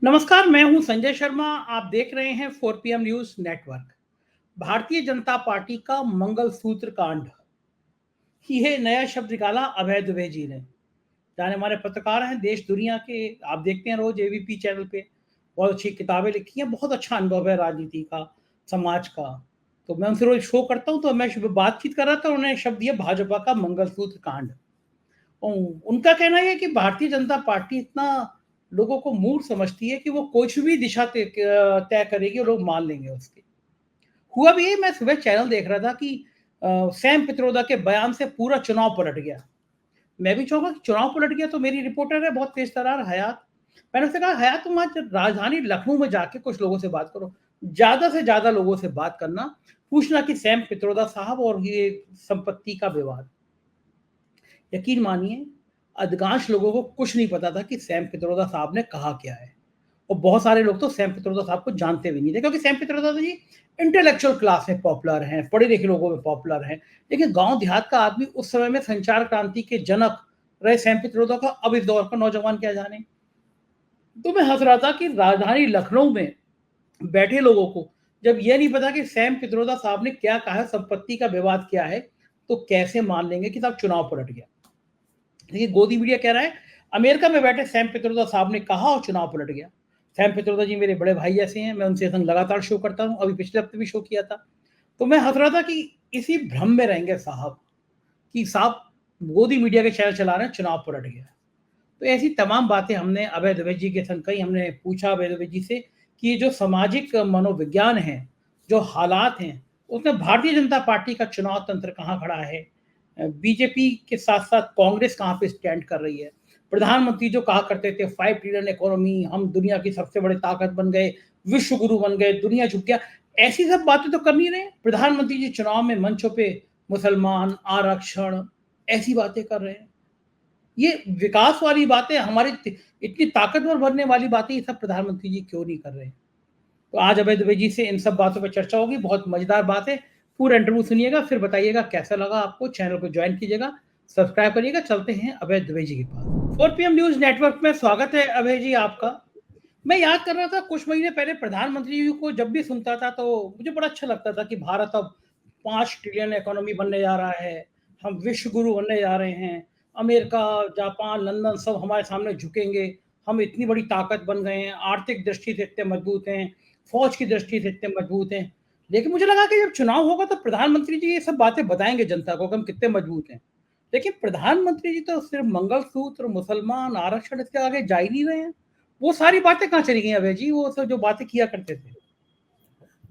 नमस्कार, मैं हूं संजय शर्मा। आप देख रहे हैं 4 PM news network. Bharatiya Janata party का मंगलसूत्र कांड, ये नया शब्द निकाला अभय दुबे जी ने। जाने हमारे पत्रकार हैं देश दुनिया के, आप देखते हैं रोज एबीपी चैनल पे। बहुत अच्छी किताबें लिखी हैं, बहुत अच्छा अनुभव है राजनीति का, समाज का। तो मैं उनसे रोज शो करता हूँ, तो मैं बातचीत कर रहा था, उन्होंने शब्द दिया भाजपा का मंगलसूत्र कांड। उनका कहना है कि भारतीय जनता पार्टी इतना लोगों को मूर्ख समझती है कि वो कुछ भी दिशा तय करेगी और लोग मान लेंगे उसकी। हुआ भी ये, मैं सुबह चैनल देख रहा था कि सैम पित्रोदा के बयान से पूरा चुनाव पलट गया। मैं भी चाहूंगा कि चुनाव पलट गया, तो मेरी रिपोर्टर है बहुत तेज तर्रार हयात। मैंने उससे कहा, हयात तुम आज राजधानी लखनऊ में जाके कुछ लोगों से बात करो, ज्यादा से ज्यादा लोगों से बात करना, पूछना कि सैम पित्रोदा साहब और ये संपत्ति का विवाद। यकीन मानिए, अधिकांश लोगों को कुछ नहीं पता था कि सैम पित्रोदा साहब ने कहा क्या है। और बहुत सारे लोग तो सैम पित्रोदा साहब को जानते भी नहीं थे, क्योंकि सैम पित्रोदा जी इंटेलेक्चुअल क्लास में पॉपुलर हैं, पढ़े लिखे लोगों में पॉपुलर हैं। लेकिन गांव देहात का आदमी, उस समय में संचार क्रांति के जनक रहे सैम पित्रोदा का, अब इस दौर का नौजवान क्या जाने। तो मैं हंस रहा था कि राजधानी लखनऊ में बैठे लोगों को जब यह नहीं पता कि सैम पित्रोदा साहब ने क्या कहा है, संपत्ति का विवाद क्या है, तो कैसे मान लेंगे कि साहब चुनाव पलट गया। देखिए, गोदी मीडिया कह रहा है अमेरिका में बैठे सैम पित्रोदा साहब ने कहा और चुनाव पलट गया। सैम पित्रोदा जी मेरे बड़े भाई जैसे हैं, मैं उनसे संग लगातार शो करता हूं, अभी पिछले हफ्ते भी शो किया था। तो मैं हंस रहा था कि इसी भ्रम में रहेंगे साहब कि साहब गोदी मीडिया के चैनल चला रहे हैं, चुनाव पलट गया। तो ऐसी तमाम बातें हमने अभय दुबे जी के संग कही। हमने पूछा अभय दुबे जी से कि ये जो सामाजिक मनोविज्ञान है, जो हालात हैं, उसमें भारतीय जनता पार्टी का चुनाव तंत्र कहाँ खड़ा है, बीजेपी के साथ साथ कांग्रेस कहाँ पे स्टैंड कर रही है। प्रधानमंत्री जो कहा करते थे 5 ट्रिलियन इकोनॉमी, हम दुनिया की सबसे बड़ी ताकत बन गए, विश्व गुरु बन गए, दुनिया झुक गया, ऐसी सब बातें तो कर नहीं रहे। प्रधानमंत्री जी चुनाव में मंचों पे मुसलमान, आरक्षण, ऐसी बातें कर रहे हैं। ये विकास वाली बातें, हमारी इतनी ताकतवर बनने वाली बातें, ये सब प्रधानमंत्री जी क्यों नहीं कर रहे हैं। तो आज अभय दुबे जी से इन सब बातों पर चर्चा होगी। बहुत मजेदार बात है, पूरा इंटरव्यू सुनिएगा, फिर बताइएगा कैसा लगा आपको। चैनल को ज्वाइन कीजिएगा, सब्सक्राइब करिएगा। चलते हैं अभय दुबे जी के पास। 4 PM न्यूज नेटवर्क में स्वागत है अभय जी आपका। मैं याद कर रहा था कुछ महीने पहले प्रधानमंत्री जी को जब भी सुनता था तो मुझे बड़ा अच्छा लगता था कि भारत अब 5 ट्रिलियन इकोनॉमी बनने जा रहा है, हम विश्व गुरु बनने जा रहे हैं, अमेरिका, जापान, लंदन सब हमारे सामने झुकेंगे, हम इतनी बड़ी ताकत बन गए हैं, आर्थिक दृष्टि से इतने मजबूत हैं, फौज की दृष्टि से इतने मजबूत हैं। लेकिन मुझे लगा कि जब चुनाव होगा तो प्रधानमंत्री जी ये सब बातें बताएंगे जनता को कि हम कितने मजबूत हैं। लेकिन प्रधानमंत्री जी तो सिर्फ मंगलसूत्र, मुसलमान, आरक्षण, इसके आगे जा ही नहीं रहे हैं। वो सारी बातें कहाँ चली गई अभय जी, वो सब जो बातें किया करते थे।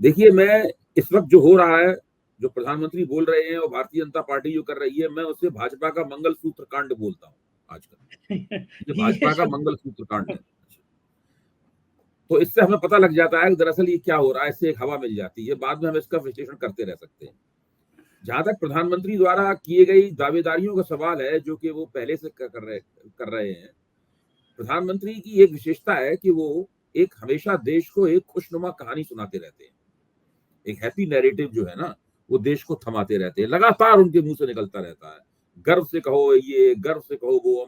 देखिए, मैं इस वक्त जो हो रहा है, जो प्रधानमंत्री बोल रहे हैं और भारतीय जनता पार्टी जो कर रही है, मैं उसे भाजपा का मंगलसूत्र कांड बोलता हूँ आजकल। ये ये भाजपा का शब्द मंगलसूत्र कांड है। तो इससे हमें पता लग जाता है कि दरअसल ये क्या हो रहा है, इससे एक हवा मिल जाती है। बाद में हम इसका विश्लेषण करते रह सकते हैं। जहां तक प्रधानमंत्री द्वारा किए गई दावेदारियों का सवाल है, जो कि वो पहले से कर रहे हैं, प्रधानमंत्री की एक विशेषता है कि वो एक हमेशा देश को एक खुशनुमा कहानी सुनाते रहते हैं। एक हैप्पी नैरेटिव जो है ना, वो देश को थमाते रहते हैं, लगातार उनके मुंह से निकलता रहता है। गर्व से कहो ये, गर्व से कहो वो,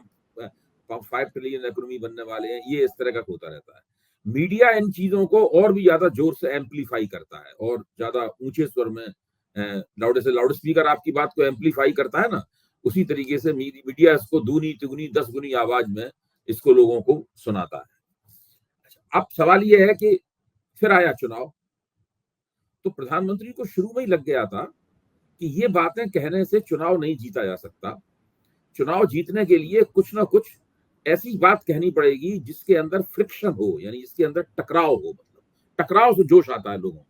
हम 5 ट्रिलियन इकोनॉमी बनने वाले हैं, ये इस तरह का होता रहता है। मीडिया इन चीजों को और भी ज्यादा जोर से एम्पलीफाई करता है और ज्यादा ऊंचे स्वर में, लाउड स्पीकर आपकी बात को एम्पलीफाई करता है ना, उसी तरीके से मीडिया इसको दूनी तिगुनी 10 गुनी आवाज में इसको लोगों को सुनाता है। अब सवाल ये है कि फिर आया चुनाव, तो प्रधानमंत्री को शुरू में ही लग गया था कि ये बातें कहने से चुनाव नहीं जीता जा सकता। चुनाव जीतने के लिए कुछ ना कुछ ऐसी बात कहनी पड़ेगी जिसके अंदर फ्रिक्शन हो, यानी जिसके अंदर टकराव हो। मतलब टकराव से जोश आता है लोगों को,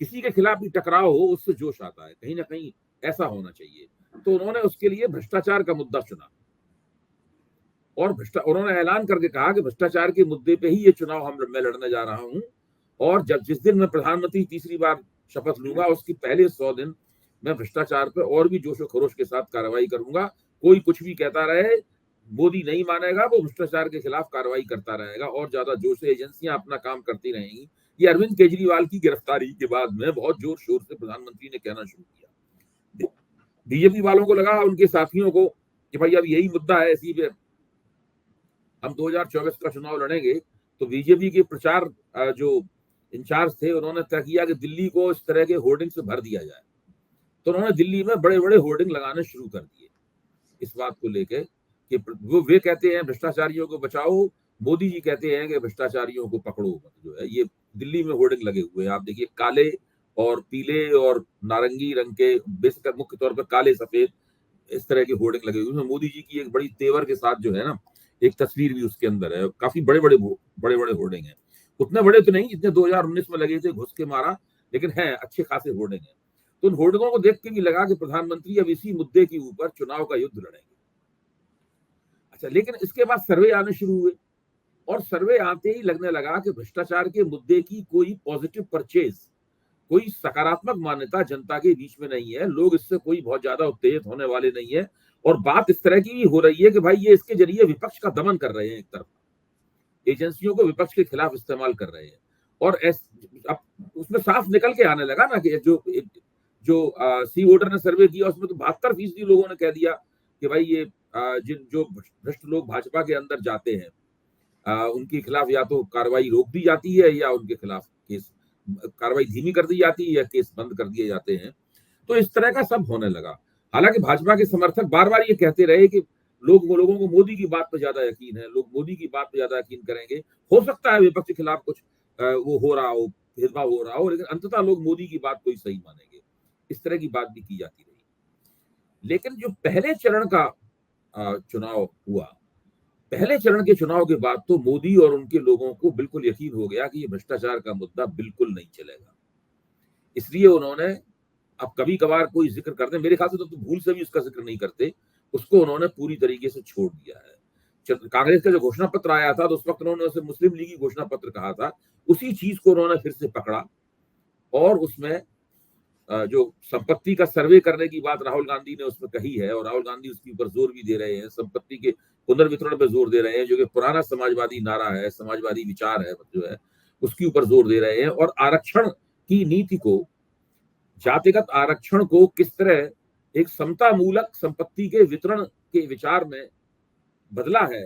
किसी के खिलाफ भी टकराव हो उससे जोश आता है, कहीं ना कहीं ऐसा होना चाहिए। तो उन्होंने उसके लिए भ्रष्टाचार का मुद्दा चुना और उन्होंने ऐलान करके कहा कि भ्रष्टाचार के मुद्दे पे ही ये चुनाव मैं लड़ने जा रहा हूं। और जब जिस दिन मैं प्रधानमंत्री तीसरी बार शपथ लूंगा, उसकी पहले 100 दिन मैं भ्रष्टाचार पर और भी जोशो खरोश के साथ कार्रवाई करूंगा। कोई कुछ भी कहता रहे, मोदी नहीं मानेगा, वो भ्रष्टाचार के खिलाफ कार्रवाई करता रहेगा और ज्यादा जोर से एजेंसियां अपना काम करती रहेंगी। ये अरविंद केजरीवाल की गिरफ्तारी के बाद में बहुत जोर शोर से प्रधानमंत्री ने कहना शुरू किया। बीजेपी वालों को लगा, उनके साथियों को, कि भाई अब यही मुद्दा है, इसी पे हम 2024 का चुनाव लड़ेंगे, तो बीजेपी के प्रचार जो इंचार्ज थे उन्होंने तय किया कि दिल्ली को इस तरह के होर्डिंग से भर दिया जाए। तो उन्होंने दिल्ली में बड़े बड़े होर्डिंग लगाने शुरू कर दिए इस बात को लेके कि वे कहते हैं भ्रष्टाचारियों को बचाओ, मोदी जी कहते हैं कि भ्रष्टाचारियों को पकड़ो। जो है ये दिल्ली में होर्डिंग लगे हुए हैं, आप देखिए काले और पीले और नारंगी रंग के, बेसिक मुख्य तौर पर काले सफेद इस तरह के होर्डिंग लगे हुए हैं। मोदी जी की एक बड़ी तेवर के साथ जो है ना एक तस्वीर भी उसके अंदर है। काफी बड़े बड़े होर्डिंग है, उतने बड़े तो नहीं जितने 2019 में लगे थे घुस के मारा, लेकिन है अच्छे खासे होर्डिंग है। तो उन होर्डिंगों को देख के भी लगा कि प्रधानमंत्री अब इसी मुद्दे के ऊपर चुनाव का युद्ध लड़ेंगे। अच्छा, लेकिन इसके बाद सर्वे आने शुरू हुए और सर्वे आते ही लगने लगा कि भ्रष्टाचार के मुद्दे की कोई पॉजिटिव परचेज, कोई सकारात्मक मान्यता जनता के बीच में नहीं है। लोग इससे कोई बहुत ज्यादा उत्तेजित होने वाले नहीं है। और बात इस तरह की भी हो रही है कि भाई ये इसके जरिए विपक्ष का दमन कर रहे हैं, एक तरफ एजेंसियों को विपक्ष के खिलाफ इस्तेमाल कर रहे हैं। और अब उसमें साफ निकल के आने लगा ना कि जो सी वोटर ने सर्वे किया उसमें तो 72% लोगों ने कह दिया कि भाई ये जो भ्रष्ट लोग भाजपा के अंदर जाते हैं उनके खिलाफ या तो कार्रवाई रोक दी जाती है या उनके खिलाफ केस कार्रवाई धीमी कर दी जाती है या केस बंद कर दिए जाते हैं। तो इस तरह का सब होने लगा। हालांकि भाजपा के समर्थक बार बार ये कहते रहे कि लोगों को मोदी की बात पर ज्यादा यकीन है, लोग मोदी की बात पर ज्यादा यकीन करेंगे। हो सकता है विपक्ष के खिलाफ कुछ वो हो रहा हो, भेदभाव हो रहा हो, लेकिन अंततः लोग मोदी की बात को ही सही मानेंगे। इस तरह की बात भी की जाती रही। लेकिन जो पहले चरण का चुनाव हुआ, पहले चरण के चुनाव के बाद तो मोदी और उनके लोगों को बिल्कुल यकीन हो गया कि ये भ्रष्टाचार का मुद्दा बिल्कुल नहीं चलेगा। इसलिए उन्होंने, अब कभी कभार कोई जिक्र करते, मेरे ख्याल से तो भूल से भी उसका जिक्र नहीं करते, उसको उन्होंने पूरी तरीके से छोड़ दिया है। कांग्रेस का जो घोषणा पत्र आया था तो उस वक्त उन्होंने उसे मुस्लिम लीग की घोषणा पत्र कहा था, उसी चीज को उन्होंने फिर से पकड़ा और उसमें जो संपत्ति का सर्वे करने की बात राहुल गांधी ने उसमें कही है और राहुल गांधी उसके ऊपर जोर भी दे रहे हैं, संपत्ति के पुनर्वितरण पर जोर दे रहे हैं, जो कि पुराना समाजवादी नारा है, समाजवादी विचार है जो है, उसके ऊपर जोर दे रहे हैं। और आरक्षण की नीति को, जातिगत आरक्षण को किस तरह एक समता मूलक संपत्ति के वितरण के विचार में बदला है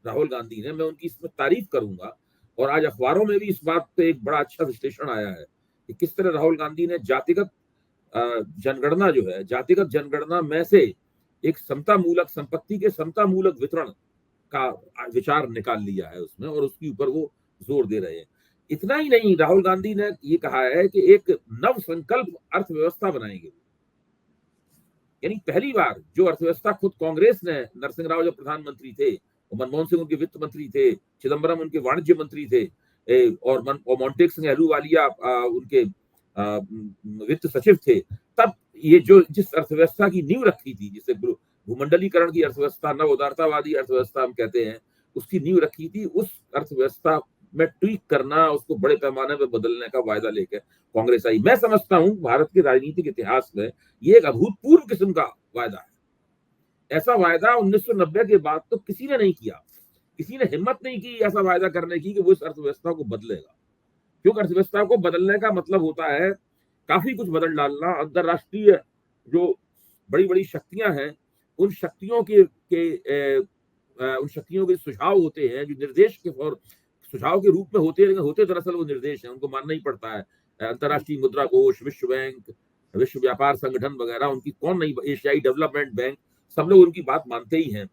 राहुल गांधी ने, मैं उनकी इसमें तारीफ करूंगा। और आज अखबारों में भी इस बात पे एक बड़ा अच्छा विश्लेषण आया है कि किस तरह राहुल गांधी ने जातिगत जनगणना जो है, जातिगत जनगणना में से एक समता मूलक संपत्ति के समता मूलक वितरण का विचार निकाल लिया है उसमें, और उसके ऊपर वो जोर दे रहे हैं। इतना ही नहीं, राहुल गांधी ने ये कहा है कि एक नव संकल्प अर्थव्यवस्था बनाएंगे। यानी पहली बार जो अर्थव्यवस्था खुद कांग्रेस ने, नरसिंह राव जब प्रधानमंत्री थे, मनमोहन सिंह उनके वित्त मंत्री थे, चिदम्बरम उनके वाणिज्य मंत्री थे, और मोंटेक सिंह अहलूवालिया उनके वित्त सचिव थे, तब ये जो जिस अर्थव्यवस्था की नींव रखी थी, जिसे भूमंडलीकरण की अर्थव्यवस्था, नव उदारतावादी अर्थव्यवस्था हम कहते हैं, उसकी नींव रखी थी, उस अर्थव्यवस्था में ट्वीक करना, उसको बड़े पैमाने पर बदलने का वायदा लेकर कांग्रेस आई। मैं समझता हूं भारत के राजनीतिक इतिहास में ये एक अभूतपूर्व किस्म का वायदा है। ऐसा वायदा 1990 के बाद तो किसी ने नहीं किया, किसी ने हिम्मत नहीं की ऐसा वायदा करने की कि वो इस अर्थव्यवस्था को बदलेगा। क्योंकि अर्थव्यवस्था को बदलने का मतलब होता है काफी कुछ बदल डालना। अंतरराष्ट्रीय जो बड़ी बड़ी शक्तियां हैं, उन शक्तियों के सुझाव होते हैं, जो निर्देश के और सुझाव के रूप में होते हैं, लेकिन होते दरअसल वो निर्देश हैं, उनको मानना ही पड़ता है। अंतरराष्ट्रीय मुद्रा कोष, विश्व बैंक, विश्व व्यापार संगठन वगैरह, उनकी कौन नहीं, एशियाई डेवलपमेंट बैंक, सब लोग उनकी बात मानते ही हैं।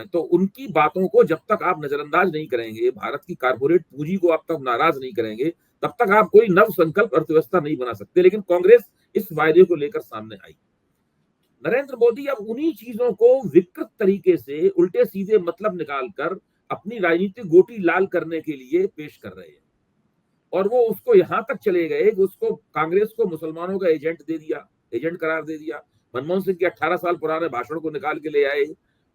तो उनकी बातों को जब तक आप नजरअंदाज नहीं करेंगे, भारत की कारपोरेट पूंजी को आप तक नाराज नहीं करेंगे, तब तक आप कोई नव संकल्प अर्थव्यवस्था नहीं बना सकते। लेकिन कांग्रेस इस वायदे को लेकर सामने आई। नरेंद्र मोदी अब उन्हीं चीजों को विकृत तरीके से, उल्टे सीधे मतलब निकालकर अपनी राजनीतिक गोटी लाल करने के लिए पेश कर रहे हैं। और वो उसको यहां तक चले गए कि उसको, कांग्रेस को मुसलमानों का एजेंट दे दिया, एजेंट करार दे दिया। मनमोहन सिंह के 18 साल पुराने भाषण को निकाल के ले आए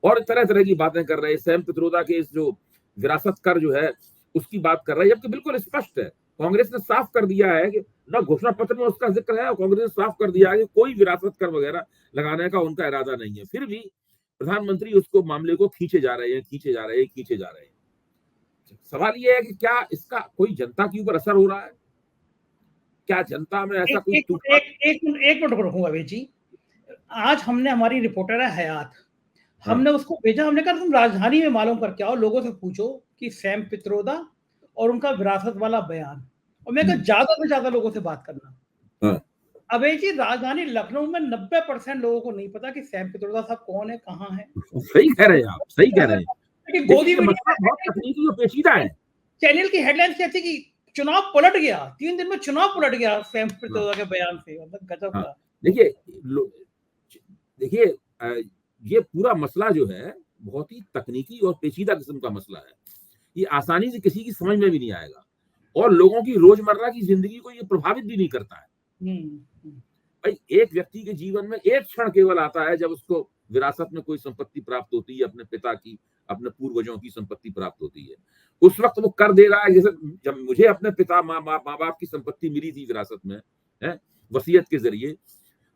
और तरह तरह की बातें कर रहे हैं। सैम पित्रोदा के इस जो विरासत कर जो है उसकी बात कर रहे हैं, जबकि बिल्कुल स्पष्ट है, कांग्रेस ने साफ कर दिया है कि न घोषणा पत्र में उसका जिक्र है, और कांग्रेस ने साफ कर दिया है कि कोई विरासत कर वगैरह लगाने का उनका इरादा नहीं है। फिर भी प्रधानमंत्री उसको, मामले को खींचे जा रहे हैं। सवाल यह है कि क्या इसका कोई जनता के ऊपर असर हो रहा है? क्या जनता में ऐसा कोई एक मिनट रुकूंगा भाई जी। आज हमने, हमारी रिपोर्टर है हयात, हमने उसको भेजा, हमने कहा तुम राजधानी में मालूम करके आओ, लोगों से पूछो कि सैम पित्रोदा और उनका विरासत वाला बयान, और मैं कहा ज्यादा से ज्यादा लोगों से बात करना। हाँ। अभय जी, राजधानी लखनऊ में 90% लोगों को नहीं पता कि सैम पित्रोदा साहब कौन है, कहाँ है। सही कह रहे हैं आप, सही कह रहे हैं। लेकिन देखिए गोदी ये मीडिया मसला बहुत तकनीकी और पेचीदा है। चैनल की हेडलाइंस क्या थी कि चुनाव पलट गया, 3 दिन में चुनाव पलट गया सैम पित्रोदा के बयान से, मतलब गजब हाँ, का। देखिए देखिए ये पूरा मसला जो है बहुत ही तकनीकी और पेचीदा किस्म का मसला है। ये आसानी से किसी की समझ में भी नहीं आएगा और लोगों की रोजमर्रा की जिंदगी को ये प्रभावित भी नहीं करता है। भाई एक व्यक्ति के जीवन में एक क्षण केवल आता है जब उसको विरासत में कोई संपत्ति प्राप्त होती है, अपने पिता की, अपने पूर्वजों की संपत्ति प्राप्त होती है। उस वक्त वो कर दे रहा है, जैसे जब मुझे अपने पिता माँ बाप की संपत्ति मिली थी विरासत में, है वसीयत के जरिए,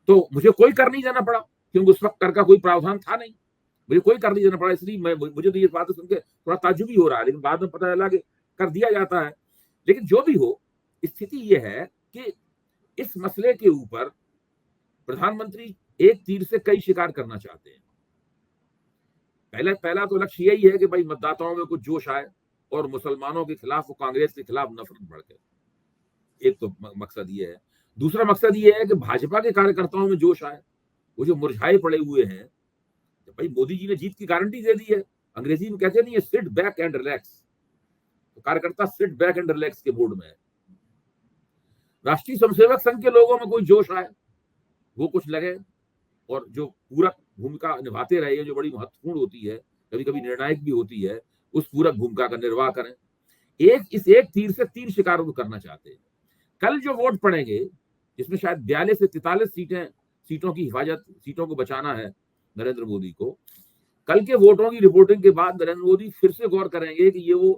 तो मुझे कोई कर नहीं देना पड़ा क्योंकि उस वक्त कर का कोई प्रावधान था नहीं, मुझे कोई कर नहीं देना पड़ा। इसलिए मुझे तो ये बात सुन के थोड़ा ताज्जुब ही हो रहा है, लेकिन बाद में पता चला कि कर दिया जाता है। लेकिन जो भी हो, स्थिति ये है कि इस मसले के ऊपर प्रधानमंत्री एक तीर से कई शिकार करना चाहते हैं। पहला तो लक्ष्य यही है कि भाई मतदाताओं में कुछ जोश आए और मुसलमानों के खिलाफ और कांग्रेस के खिलाफ नफरत बढ़ गए। एक तो मकसद ये है। दूसरा मकसद ये है कि भाजपा के कार्यकर्ताओं में जोश आए, वो जो मुरझाए पड़े हुए हैं। तो भाई मोदी जी ने जीत की गारंटी दे दी है, अंग्रेजी में कहते नहीं है सिट बैक एंड रिलैक्स, तो कार्यकर्ता सिट बैक एंड रिलैक्स के मूड में है। राष्ट्रीय स्वयंसेवक संघ के लोगों में कोई जोश आए, वो कुछ लगे और जो पूरक भूमिका निभाते रहे, जो बड़ी महत्वपूर्ण होती है, कभी कभी निर्णायक भी होती है, उस पूरक भूमिका का निर्वाह करें। एक तीर से 3 शिकार वो करना चाहते हैं। कल जो वोट पड़ेंगे, जिसमें शायद 42 से 43 सीटों की हिफाजत, सीटों को बचाना है नरेंद्र मोदी को, कल के वोटों की रिपोर्टिंग के बाद नरेंद्र मोदी फिर से गौर करेंगे कि ये वो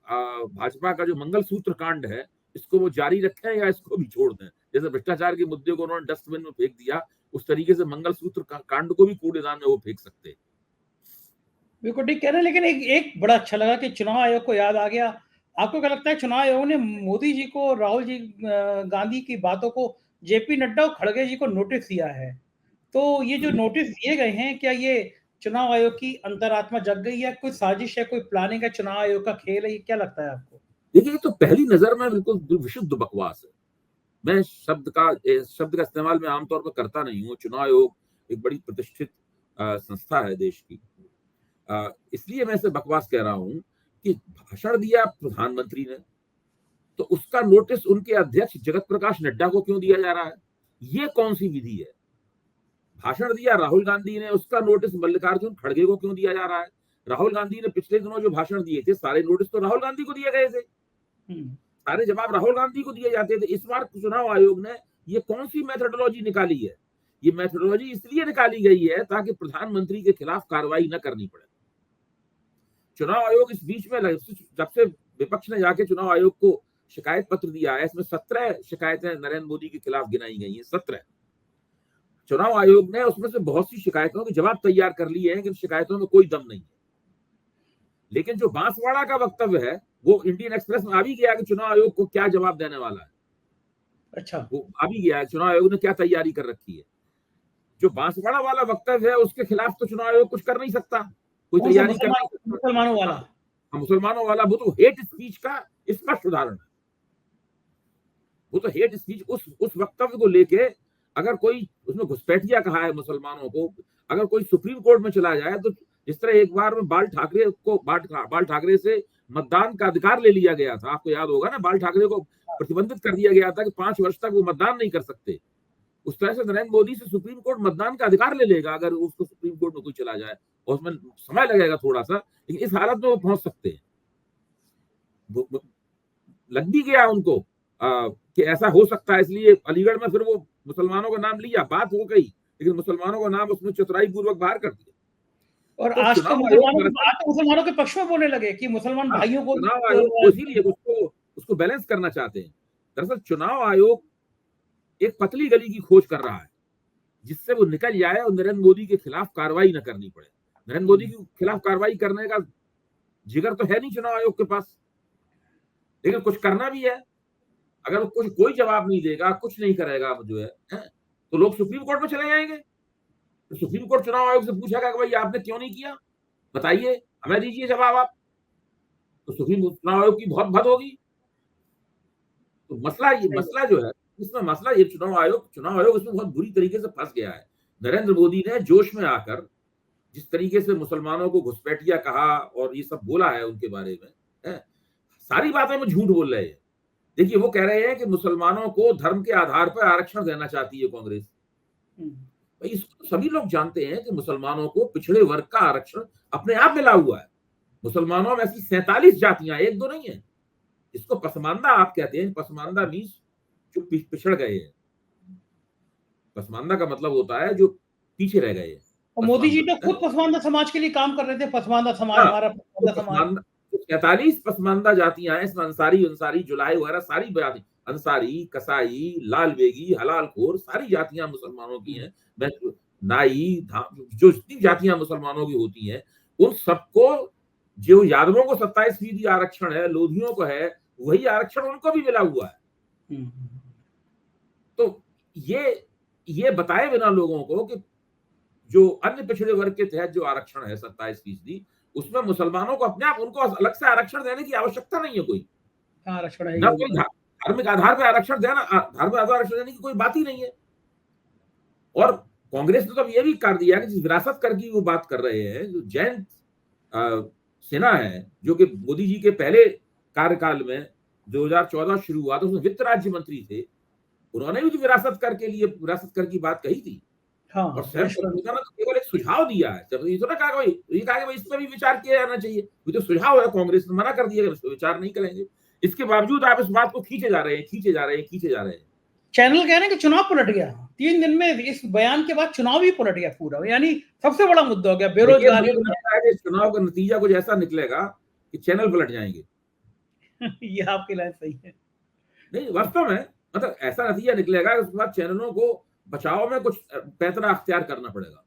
भाजपा का जो मंगलसूत्र कांड है, इसको वो जारी रखें या इसको भी छोड़ दें। जैसे भ्रष्टाचार के मुद्दे को उन्होंने डस्टबिन में फेंक दिया, उस तरीके से मंगलसूत्र कांड को भी कूड़ेदान में वो फेंक सकते हैं। बिल्कुल ठीक कह रहे हैं, लेकिन एक बड़ा अच्छा लगा कि चुनाव आयोग को याद आ गया। आपको क्या लगता है, चुनाव आयोग ने मोदी जी को, राहुल जी गांधी की बातों को, जेपी नड्डा और खड़गे जी को नोटिस दिया है, तो ये जो नोटिस दिए गए हैं, क्या ये चुनाव आयोग की अंतरात्मा जग गई है, कोई साजिश है, कोई प्लानिंग है, चुनाव आयोग का खेल है, ये क्या लगता है आपको? देखिए ये तो पहली नजर में बिल्कुल विशुद्ध बकवास है। मैं शब्द का इस्तेमाल मैं आमतौर पर करता नहीं हूँ। चुनाव आयोग एक बड़ी प्रतिष्ठित संस्था है देश की, इसलिए मैं इसे बकवास कह रहा हूँ कि भाषण दिया प्रधानमंत्री ने, तो उसका नोटिस उनके अध्यक्ष जगत प्रकाश नड्डा को क्यों दिया जा रहा है? ये कौन सी विधि है? भाषण दिया राहुल गांधी ने, उसका नोटिस मल्लिकार्जुन खड़गे को क्यों दिया जा रहा है? राहुल गांधी ने पिछले दिनों जो भाषण दिए थे, सारे नोटिस तो राहुल गांधी को दिए गए थे, सारे जवाब राहुल गांधी को दिए जाते थे। इस बार चुनाव आयोग ने ये कौन सी मेथोडोलॉजी निकाली है? ये मेथोडोलॉजी इसलिए निकाली गई है ताकि प्रधानमंत्री के खिलाफ कार्रवाई न करनी पड़े। चुनाव आयोग इस बीच में, जब से विपक्ष ने जाके चुनाव आयोग को शिकायत पत्र दिया है, इसमें 17 शिकायतें नरेंद्र मोदी के खिलाफ गिनाई गई हैं। 17 चुनाव आयोग ने उसमें से बहुत सी शिकायतों के जवाब तैयार कर लिए हैं, लेकिन शिकायतों में कोई दम नहीं है। लेकिन जो बांसवाड़ा का वक्तव्य है, वो इंडियन एक्सप्रेस में आ भी गया कि चुनाव आयोग को क्या जवाब देने वाला है। अच्छा, वो आ भी गया है, चुनाव आयोग ने क्या तैयारी कर रखी है। जो बांसवाड़ा वाला वक्तव्य है, उसके खिलाफ तो चुनाव आयोग कुछ कर नहीं सकता, कोई तैयारी कर नहीं सकता। मुसलमानों वाला, मुसलमानों वाला वो तो हेट स्पीच का स्पष्ट उदाहरण है। वो तो हेट स्पीच, उस वक्तव्य को लेके अगर कोई उसमें घुसपैठिया कहा है मुसलमानों को, अगर कोई सुप्रीम कोर्ट में चला जाए, तो जिस तरह एक बार में बाल ठाकरे से मतदान का अधिकार ले लिया गया था, आपको याद होगा ना, बाल ठाकरे को प्रतिबंधित कर दिया गया था कि 5 वर्ष तक वो मतदान नहीं कर सकते। उस तरह से नरेंद्र मोदी से सुप्रीम कोर्ट मतदान का अधिकार ले लेगा अगर उसको सुप्रीम कोर्ट में कोई चला जाए, और उसमें समय लगेगा थोड़ा सा, लेकिन इस हालत में वो पहुंच सकते हैं। लग भी गया उनको कि ऐसा हो सकता है, इसलिए अलीगढ़ में फिर वो मुसलमानों का नाम लिया, बात हो गई, लेकिन मुसलमानों का नाम उसमें चतुराई पूर्वक बाहर कर दिया। और तो आज तो मुसलमानों के पक्ष में बोलने लगे कि मुसलमान भाइयों को, चुनाव आयोग इसीलिए उसको बैलेंस करना चाहते हैं। दरअसल चुनाव आयोग एक पतली गली की खोज कर रहा है जिससे वो निकल जाए और नरेंद्र मोदी के खिलाफ कार्रवाई न करनी पड़े। नरेंद्र मोदी के खिलाफ कार्रवाई करने का जिगर तो है नहीं चुनाव आयोग के पास, लेकिन कुछ करना भी है। अगर कुछ कोई जवाब नहीं देगा, कुछ नहीं करेगा जो है, तो लोग सुप्रीम कोर्ट में चले जाएंगे। तो सुप्रीम कोर्ट चुनाव आयोग से पूछेगा कि भाई आपने क्यों नहीं किया, बताइए, हमें दीजिए जवाब आप। तो सुप्रीम चुनाव आयोग की बहुत भद होगी। तो मसला जो है इसमें, मसला ये चुनाव आयोग इसमें बहुत बुरी तरीके से फंस गया है। नरेंद्र मोदी ने जोश में आकर जिस तरीके से मुसलमानों को घुसपैठिया कहा और ये सब बोला है उनके बारे में, है, सारी बातें में झूठ बोल रहे हैं। देखिए, वो कह रहे हैं कि मुसलमानों को धर्म के आधार पर आरक्षण देना चाहती है कांग्रेस। भाई, इसको सभी लोग जानते हैं कि मुसलमानों को पिछड़े वर्ग का आरक्षण अपने आप मिला हुआ है। मुसलमानों में ऐसी 47 जातियां, एक दो नहीं है। इसको पसमानदा आप कहते हैं। पसमानदा मीन्स जो पिछड़ गए हैं। पसमानदा का मतलब होता है जो पीछे रह गए हैं। और मोदी जी तो खुद पसमानदा समाज के लिए काम कर रहे थे। पसमानदा समाज, हमारा पसमानदा समाज, 43 पसमानदा जातियां हैं इसमें। अंसारी, जुलाई वगैरह सारी जाति, अंसारी, कसाई, लाल बेगी, हलालखोर, सारी जातियां मुसलमानों की हैं। नाई, जो जितनी जातियां मुसलमानों की होती हैं, उन सबको, जो यादवों को 27% आरक्षण है, लोधियों को है, वही आरक्षण उनको भी मिला हुआ है। तो ये बताए बिना लोगों को कि जो अन्य पिछड़े वर्ग के तहत जो आरक्षण है 27%, उसमें मुसलमानों को अपने आप, उनको अलग से आरक्षण देने की आवश्यकता नहीं है। कोई आरक्षण है, ना कोई धार्मिक आधार पर आरक्षण देना, धार्मिक आधार आरक्षण देने की कोई बात ही नहीं है। और कांग्रेस ने तो अब ये भी कर दिया कि जिस विरासत कर की वो बात कर रहे हैं, जो जयंत सिन्हा है, जो कि मोदी जी के पहले कार्यकाल में 2014 शुरू हुआ था, उसमें वित्त राज्य मंत्री थे, उन्होंने भी तो विरासत कर की बात कही थी। हाँ, और सैम ने तो केवल एक सुझाव दिया है। जब ये तो ना कहा कि इस पर भी विचार किया जाना चाहिए, ये तो सुझाव है। कांग्रेस ने मना कर दिया कि इस पर विचार नहीं करेंगे। इसके बावजूद आप इस बात को खींचे जा रहे हैं। चैनल कह रहे हैं कि चुनाव पलट गया 3 दिन में। इस बयान के बाद चुनाव ही पलट गया पूरा, यानी सबसे बड़ा मुद्दा हो गया बेरोजगारी। चुनाव का नतीजा कुछ ऐसा निकलेगा कि चैनल पलट जाएंगे। ये आपकी लाइन सही है। नहीं, वास्तव में मतलब ऐसा नतीजा निकलेगा कि उसके बाद चैनलों को बचाव में कुछ पैतरा अख्तियार करना पड़ेगा।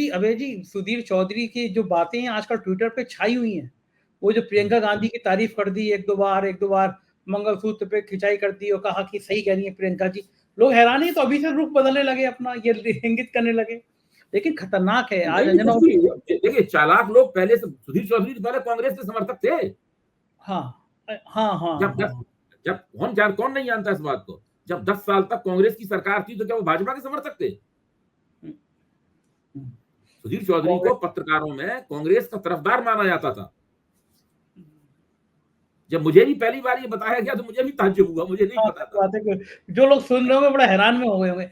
अभय जी, सुधीर चौधरी की जो बातें हैं आजकल ट्विटर पे छाई हुई हैं, वो जो प्रियंका गांधी की तारीफ कर दी एक दो बार मंगलसूत्र पे खिंचाई कर दी और कहा कि सही कह रही है प्रियंका जी, लोग हैरान है। तो अभी से रुख बदलने लगे, अपना ये इंगित करने लगे, लेकिन खतरनाक है। आज देखिए, चालाक लोग पहले से, सुधीर चौधरी पहले कांग्रेस के समर्थक थे। जब कौन नहीं जानता इस बात को। जब 10 साल तक कांग्रेस की सरकार थी तो क्या वो भाजपा के समर्थक थे? सुधीर चौधरी को पत्रकारों में कांग्रेस का तरफदार माना जाता था। जब मुझे भी पहली बार ये बताया गया तो मुझे भी ताज्जुब हुआ, मुझे नहीं पता था। जो लोग सुन रहे होंगे बड़ा हैरान में हो गए होंगे।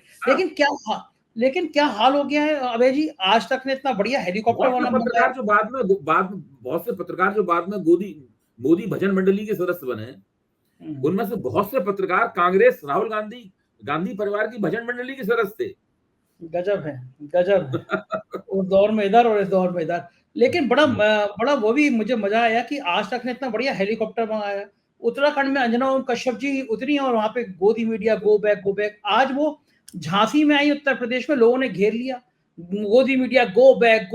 लेकिन क्या हाल हो गया है अभय जी। आज तक ने इतना बढ़िया हेलीकॉप्टर वाला पत्रकार जो बहुत से पत्रकार जो बाद में मोदी भजन मंडली के सदस्य बने, उनमें से बहुत से पत्रकार कांग्रेस, राहुल गांधी परिवार की भजन मंडली के सदस्य थे। गजब है। उस दौर में इधर और इस दौर में इधर। लेकिन बड़ा वो भी मुझे मजा आया कि आज तक ने इतना बढ़िया हेलीकॉप्टर मंगाया। उत्तराखंड में अंजना ओम कश्यप जी उतरी और वहां पे गोदी मीडिया गो बैक। आज वो झांसी में आई, उत्तर प्रदेश में लोगों ने घेर लिया, गोदी मीडिया गो बैक।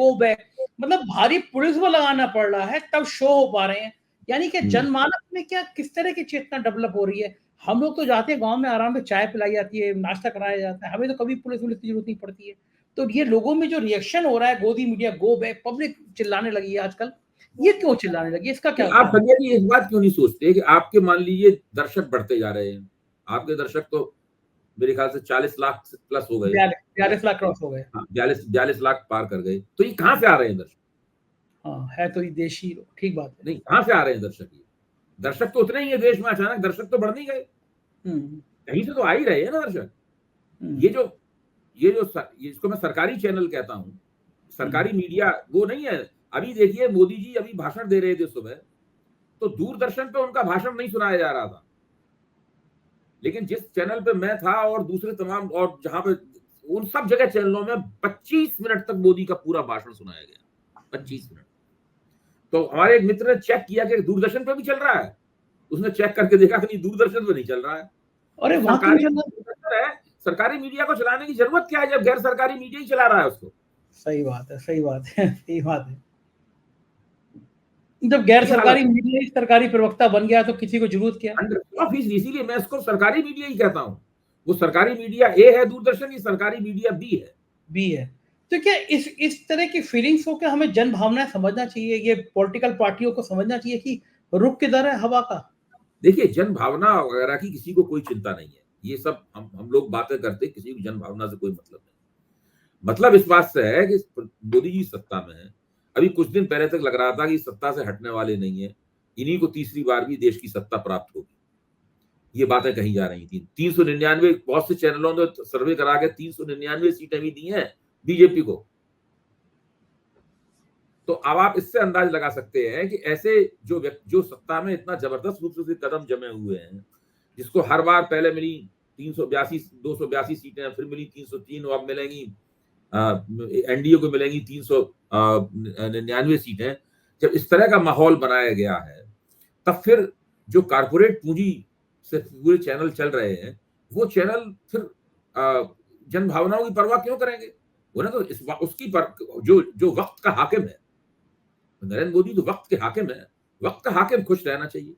मतलब भारी पुलिस को लगाना पड़ रहा है तब शो हो पा रहे हैं। यानी कि जनमानस में क्या किस तरह की चेतना डेवलप हो रही है। हम लोग तो जाते हैं गांव में, आराम से चाय पिलाई जाती है, नाश्ता कराया जाता है, हमें तो कभी पुलिस की जरूरत नहीं पड़ती है। तो ये लोगों में जो रिएक्शन हो रहा है, गोदी मीडिया गो बैक, पब्लिक चिल्लाने लगी है आजकल, ये क्यों चिल्लाने लगी, इसका क्या? आप संजय जी इस बात क्यों नहीं सोचते कि आपके मान लीजिए दर्शक बढ़ते जा रहे हैं, आपके दर्शक तो मेरे ख्याल से 40 लाख प्लस हो गए, 42 लाख क्रॉस हो गए, 42 लाख पार कर गए। तो ये कहाँ से आ रहे हैं दर्शक? हाँ, है तो ये देशी लोग, ठीक बात है। नहीं, कहाँ से आ रहे हैं दर्शक तो उतने ही है देश में, अचानक दर्शक तो बढ़ नहीं गए, कहीं से तो आ ही रहे हैं ना दर्शक। ये जो इसको मैं सरकारी चैनल कहता हूँ, सरकारी मीडिया वो नहीं है। अभी देखिए, मोदी जी अभी भाषण दे रहे थे सुबह, तो दूरदर्शन पे उनका भाषण नहीं सुनाया जा रहा था, लेकिन जिस चैनल पे मैं था और दूसरे तमाम, और जहां पे उन सब जगह चैनलों में 25 मिनट तक मोदी का पूरा भाषण सुनाया गया, 25 मिनट। तो हमारे एक मित्र ने चेक किया कि दूरदर्शन पे भी चल रहा है, उसने चेक करके देखा कि नहीं, दूरदर्शन पे नहीं चल रहा है। अरे सरकारी मीडिया को चलाने की जरूरत क्या है जब गैर सरकारी मीडिया ही चला रहा है उसको? सही बात है। जब गैर सरकारी मीडिया सरकारी प्रवक्ता बन गया तो किसी को जरूरत क्या? 100%। इसीलिए मैं इसको सरकारी मीडिया ही कहता हूँ। वो सरकारी मीडिया ए है दूरदर्शन, ये सरकारी मीडिया बी है। तो क्या इस तरह की फीलिंग्स को क्या हमें जन भावना समझना चाहिए, ये पॉलिटिकल पार्टियों को समझना चाहिए कि रुख किधर है हवा का? देखिए, जन भावना वगैरह की किसी को कोई चिंता नहीं है। ये सब हम लोग बातें करते, किसी को जन भावना से कोई मतलब नहीं। मतलब इस बात से है कि मोदी जी सत्ता में है। अभी कुछ दिन पहले तक लग रहा था कि सत्ता से हटने वाले नहीं है, इन्हीं को तीसरी बार भी देश की सत्ता प्राप्त होगी। ये बातें कही जा रही थी। 399 बहुत से चैनलों ने सर्वे करा के 399 सीटें भी दी हैं बीजेपी को। तो अब आप इससे अंदाज लगा सकते हैं कि ऐसे जो सत्ता में इतना जबरदस्त रूप से कदम जमे हुए हैं, जिसको हर बार पहले मिली 382 282 सीटें, फिर मिली 303, अब मिलेंगी एनडीए को मिलेंगी 399 सीटें। जब इस तरह का माहौल बनाया गया है, तब फिर जो कारपोरेट पूंजी से पूरे चैनल चल रहे हैं, वो चैनल फिर जन भावनाओं की परवाह क्यों करेंगे? उन्हें तो उसकी पर जो वक्त का हाकिम है, नरेंद्र मोदी तो वक्त के हाकिम है, वक्त का हाकिम खुश रहना चाहिए।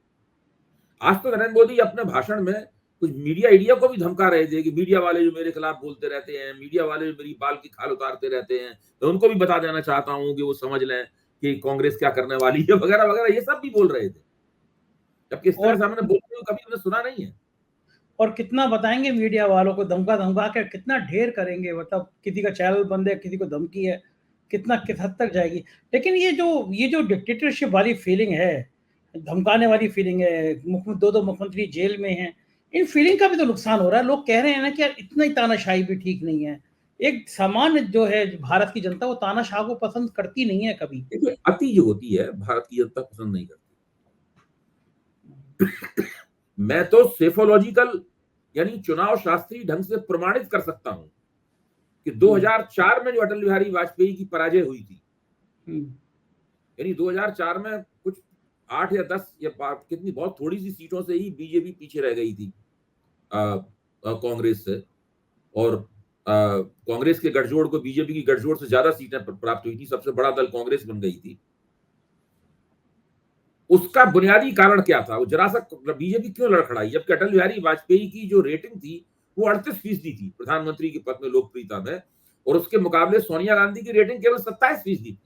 आज तो नरेंद्र मोदी अपने भाषण में कुछ मीडिया को भी धमका रहे थे कि मीडिया वाले जो मेरे खिलाफ बोलते रहते हैं, मीडिया वाले जो मेरी बाल की खाल उतारते रहते हैं, तो उनको भी बता देना चाहता हूं कि वो समझ लें कि कांग्रेस क्या करने वाली है, वगैरह वगैरह, ये सब भी बोल रहे थे। जबकि इस तरह और सामने बोलते हुए कभी उन्हें सुना नहीं है। और कितना बताएंगे मीडिया वालों को, धमका धमका कर कितना ढेर करेंगे, मतलब किसी का चैनल बंद है, किसी को धमकी है, कितना किस हद तक जाएगी। लेकिन ये जो डिक्टेटरशिप वाली फीलिंग है, धमकाने वाली फीलिंग है, दो मुख्यमंत्री जेल में हैं, इन फीलिंग का भी तो नुकसान हो रहा है। लोग कह रहे हैं ना कि यार इतना ही तानाशाही भी ठीक नहीं है। एक सामान्य जो है भारत की जनता, वो तानाशाह को पसंद करती नहीं है कभी। देखिए, अति जो होती है भारत की जनता पसंद नहीं करती। मैं तो सेफोलॉजिकल यानी चुनाव शास्त्रीय ढंग से प्रमाणित कर सकता हूं कि 2004 में जो अटल बिहारी वाजपेयी की पराजय हुई थी, यानी 2004 में कुछ 8 या 10 या कितनी बहुत थोड़ी सी सीटों से ही बीजेपी पीछे रह गई थी कांग्रेस से, और कांग्रेस के गठजोड़ को बीजेपी की गठजोड़ से ज्यादा सीटें प्राप्त हुई थी, सबसे बड़ा दल कांग्रेस बन गई थी। उसका बुनियादी कारण क्या था? वो जरा सा बीजेपी क्यों लड़खड़ाई? जबकि अटल बिहारी वाजपेयी की जो रेटिंग थी वो 38% थी प्रधानमंत्री के पद में लोकप्रियता में, और उसके मुकाबले सोनिया गांधी की रेटिंग केवल 27% थी।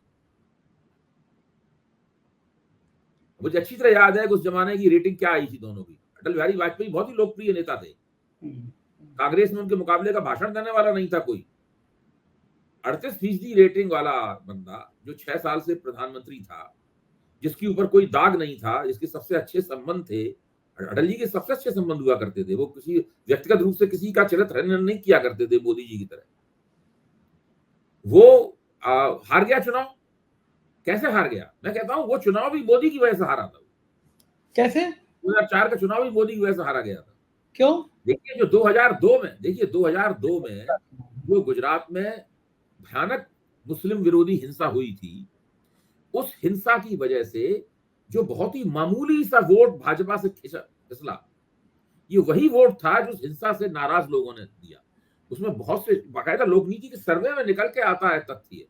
मुझे अच्छी तरह याद है कि उस जमाने की रेटिंग क्या आई थी दोनों की। अटल बिहारी वाजपेयी बहुत ही लोकप्रिय नेता थे, कांग्रेस में उनके मुकाबले का भाषण देने वाला नहीं था कोई। 38% रेटिंग वाला बंदा जो 6 साल से प्रधानमंत्री था, जिसके ऊपर कोई दाग नहीं था, जिसके सबसे अच्छे संबंध थे, अटल जी के सबसे अच्छे संबंध हुआ करते थे, वो किसी व्यक्तिगत रूप से किसी का चरित्र हनन नहीं किया करते थे मोदी जी की तरह। वो हार गया चुनाव। कैसे हार गया? मैं कहता हूं वो चुनाव भी मोदी की वजह से हारा था। कैसे? 2004 का चुनाव भी मोदी की वजह से हारा गया था। क्यों? देखिए, जो 2002 में जो गुजरात में भयानक मुस्लिम विरोधी हिंसा हुई थी, उस हिंसा की वजह से जो बहुत ही मामूली सा वोट भाजपा से फिसला, ये वही वोट था जो हिंसा से नाराज लोगों ने दिया। उसमें बहुत से बाकायदा लोकनीति के सर्वे में निकल के आता है तथ्य।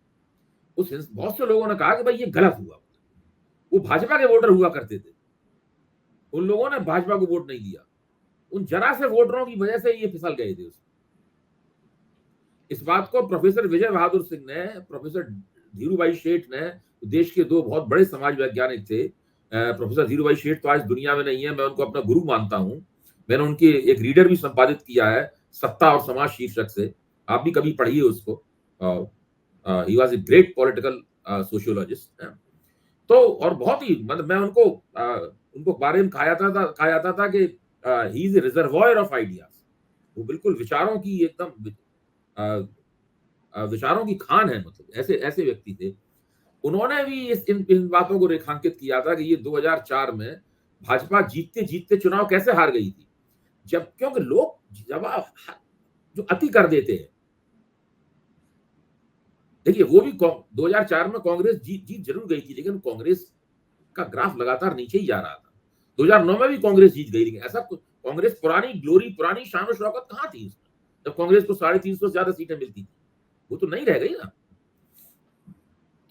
बहुत से लोगों ने कहा कि भाई ये गलत हुआ। वो भाजपा के वोटर हुआ करते थे, उन लोगों ने भाजपा को वोट नहीं दिया। उन जरा से वोटरों की वजह से ये फिसल गए थे उसमें। इस बात को प्रोफेसर विजय बहादुर सिंह ने, प्रोफेसर धीरूभाई शेठ ने, देश के दो बहुत बड़े समाज वैज्ञानिक थे। प्रोफेसर धीरूभाई शेठ तो आज दुनिया में नहीं है, मैं उनको अपना गुरु मानता हूं। मैंने उनकी एक रीडर भी संपादित किया है, सत्ता और समाज शीर्षक से। आप भी कभी पढ़िए उसको। He was a great political sociologist. तो और बहुत ही मतलब मैं उनको बारे में कहा जाता था कि he is a reservoir of ideas. वो बिल्कुल विचारों की एकदम विचारों की खान है, मतलब ऐसे ऐसे व्यक्ति थे। उन्होंने भी इन बातों को रेखांकित किया था कि ये 2004 में भाजपा जीतते जीतते चुनाव कैसे हार गई थी। जब क्योंकि लोग जब जो अति कर देते हैं, देखिए वो भी 2004 में कांग्रेस जीत जरूर गई थी, लेकिन कांग्रेस का ग्राफ लगातार नीचे ही जा रहा था। 2009 में भी कांग्रेस जीत गई, लेकिन ऐसा कांग्रेस पुरानी ग्लोरी, पुरानी शान और शौकत कहां थी उसमें, जब कांग्रेस को 350 से ज्यादा सीटें मिलती थी? वो तो नहीं रह गई ना।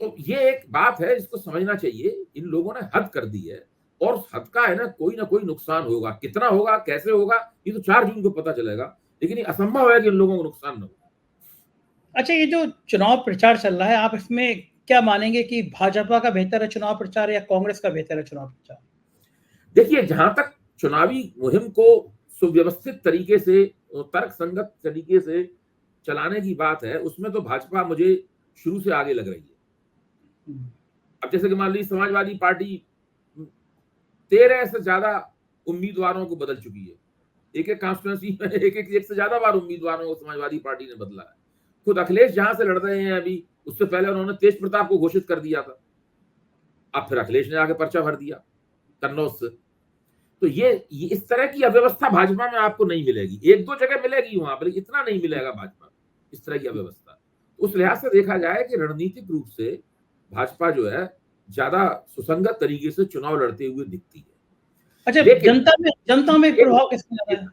तो ये एक बात है, इसको समझना चाहिए। इन लोगों ने हद कर दी है, और हद का है ना कोई नुकसान होगा। कितना होगा, कैसे होगा, ये तो 4 जून को पता चलेगा। लेकिन ये असंभव है कि इन लोगों को नुकसान न हो। अच्छा, ये जो चुनाव प्रचार चल रहा है, आप इसमें क्या मानेंगे कि भाजपा का बेहतर है चुनाव प्रचार या कांग्रेस का बेहतर है चुनाव प्रचार? देखिए, जहां तक चुनावी मुहिम को सुव्यवस्थित तरीके से और तर्क संगत तरीके से चलाने की बात है, उसमें तो भाजपा मुझे शुरू से आगे लग रही है। अब जैसे कि मान लीजिए समाजवादी पार्टी 13 से ज्यादा उम्मीदवारों को बदल चुकी है। एक-एक कॉन्स्टिट्यूएंसी में एक से ज्यादा बार उम्मीदवारों को समाजवादी पार्टी ने बदला है। खुद अखिलेश जहां से लड़ रहे हैं अभी, उससे पहले उन्होंने तेज प्रताप को घोषित कर दिया था। अब फिर अखिलेश ने आके पर्चा भर दिया कन्नौज से। तो ये इस तरह की अव्यवस्था भाजपा में आपको नहीं मिलेगी। 1-2 जगह मिलेगी वहां पर, इतना नहीं मिलेगा भाजपा में इस तरह की अव्यवस्था। उस लिहाज से देखा जाए कि रणनीतिक रूप से भाजपा जो है ज्यादा सुसंगत तरीके से चुनाव लड़ते हुए दिखती है। अच्छा, लेकिन जनता में प्रभाव किसका लगा है?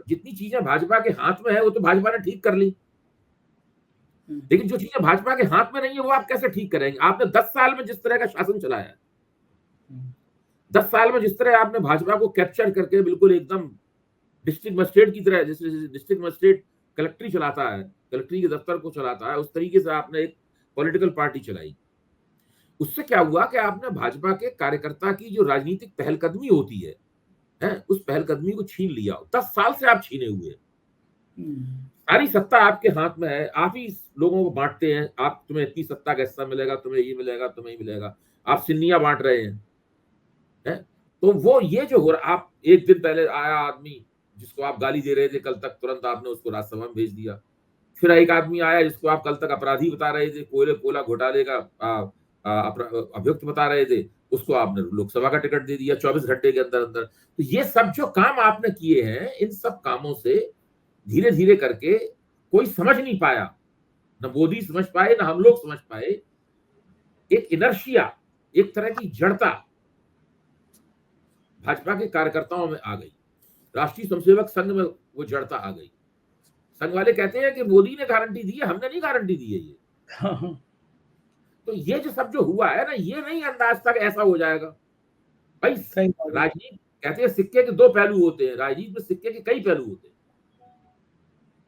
जितनी चीजें भाजपा के हाथ में है वो तो भाजपा ने ठीक कर ली, लेकिन जो चीजें भाजपा के हाथ में नहीं है वो आप कैसे ठीक करेंगे? आपने 10 साल में जिस तरह का शासन चलाया है, 10 साल में जिस तरह आपने भाजपा को कैप्चर करके बिल्कुल एकदम डिस्ट्रिक्ट मजिस्ट्रेट की तरह, जैसे डिस्ट्रिक्ट मजिस्ट्रेट कलेक्ट्री चलाता है, कलेक्ट्री के दफ्तर को चलाता है, उस तरीके से आपने एक पॉलिटिकल पार्टी चलाई। उससे क्या हुआ कि आपने भाजपा के कार्यकर्ता की जो राजनीतिक पहलकदमी होती है, उस पहलकदमी को छीन लिया। 10 साल से आप छीने हुए हैं। सारी सत्ता आपके हाथ में है, आप ही लोगों को बांटते हैं। आप, तुम्हें इतनी सत्ता का हिस्सा मिलेगा, तुम्हें ये मिलेगा, तुम्हें ये मिलेगा। आप सिन्नियां बांट रहे हैं, तो वो ये जो हो रहा, आप एक दिन पहले आया आदमी जिसको आप गाली दे रहे थे, कल तक तुरंत आपने उसको राज्यसभा में भेज दिया। फिर एक आदमी आया जिसको आप कल तक अपराधी बता रहे थे, कोयला घोटाले का अभियुक्त बता रहे थे, उसको आपने लोकसभा का टिकट दे दिया 24 घंटे के अंदर अंदर। तो ये सब जो काम आपने किए हैं, इन सब कामों से धीरे धीरे करके कोई समझ नहीं पाया, न मोदी समझ पाए, न हम लोग समझ पाए। एक इनर्शिया, एक तरह की जड़ता भाजपा के कार्यकर्ताओं में आ गई। राष्ट्रीय स्वयंसेवक संघ में वो जड़ता आ गई। संघ वाले कहते हैं कि मोदी ने गारंटी दी है, हमने नहीं गारंटी दी है ये। तो ये जो सब जो हुआ है ना, ये नहीं अंदाज था कि ऐसा हो जाएगा भाई। राजनीति कहते हैं सिक्के के 2 पहलू होते हैं, राजनीति में सिक्के के कई पहलू होते हैं।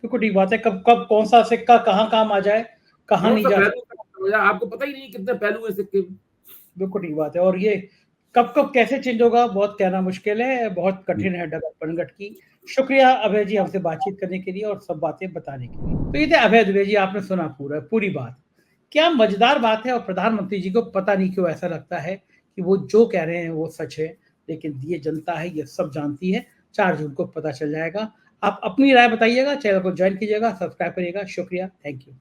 तो ठीक बात है, कब कौन सा सिक्का कहाँ काम आ जाए, कहाँ नहीं जा सकता, आपको पता ही नहीं कितने पहलू है सिक्के में। बिल्कुल ठीक बात है, और ये कब कैसे चेंज होगा बहुत कहना मुश्किल है, बहुत कठिन है डगर पनघट की। शुक्रिया अभय जी हमसे बातचीत करने के लिए और सब बातें बताने के लिए। तो ये थे अभय दुबे जी, आपने सुना पूरी बात। क्या मजेदार बात है, और प्रधानमंत्री जी को पता नहीं क्यों ऐसा लगता है कि वो जो कह रहे हैं वो सच है, लेकिन ये जनता है ये सब जानती है। 4 जून को पता चल जाएगा। आप अपनी राय बताइएगा, चैनल को ज्वाइन कीजिएगा, सब्सक्राइब करिएगा। शुक्रिया, थैंक यू।